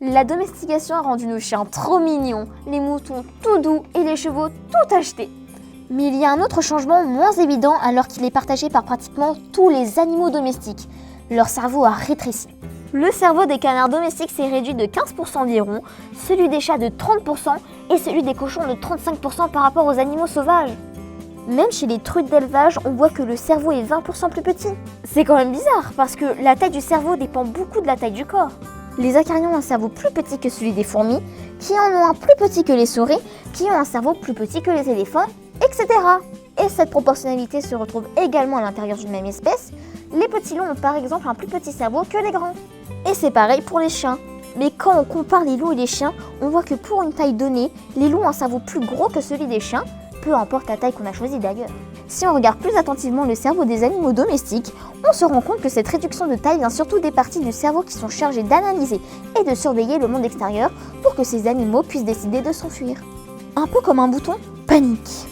La domestication a rendu nos chiens trop mignons, les moutons tout doux et les chevaux tout achetés. Mais il y a un autre changement moins évident alors qu'il est partagé par pratiquement tous les animaux domestiques. Leur cerveau a rétréci. Le cerveau des canards domestiques s'est réduit de 15% environ, celui des chats de 30% et celui des cochons de 35% par rapport aux animaux sauvages. Même chez les truites d'élevage, on voit que le cerveau est 20% plus petit. C'est quand même bizarre parce que la taille du cerveau dépend beaucoup de la taille du corps. Les acariens ont un cerveau plus petit que celui des fourmis, qui en ont un plus petit que les souris, qui ont un cerveau plus petit que les éléphants, etc. Et cette proportionnalité se retrouve également à l'intérieur d'une même espèce. Les petits loups ont par exemple un plus petit cerveau que les grands. Et c'est pareil pour les chiens. Mais quand on compare les loups et les chiens, on voit que pour une taille donnée, les loups ont un cerveau plus gros que celui des chiens, peu importe la taille qu'on a choisie d'ailleurs. Si on regarde plus attentivement le cerveau des animaux domestiques, on se rend compte que cette réduction de taille vient surtout des parties du cerveau qui sont chargées d'analyser et de surveiller le monde extérieur pour que ces animaux puissent décider de s'enfuir. Un peu comme un bouton panique.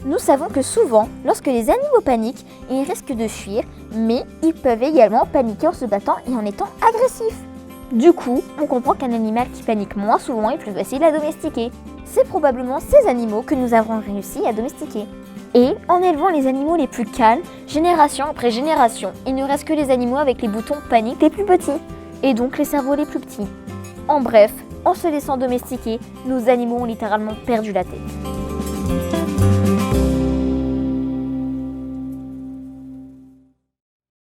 Nous savons que souvent, lorsque les animaux paniquent, ils risquent de fuir, mais ils peuvent également paniquer en se battant et en étant agressifs. Du coup, on comprend qu'un animal qui panique moins souvent est plus facile à domestiquer. C'est probablement ces animaux que nous avons réussi à domestiquer. Et en élevant les animaux les plus calmes, génération après génération, il ne reste que les animaux avec les boutons panique les plus petits, et donc les cerveaux les plus petits. En bref, en se laissant domestiquer, nos animaux ont littéralement perdu la tête.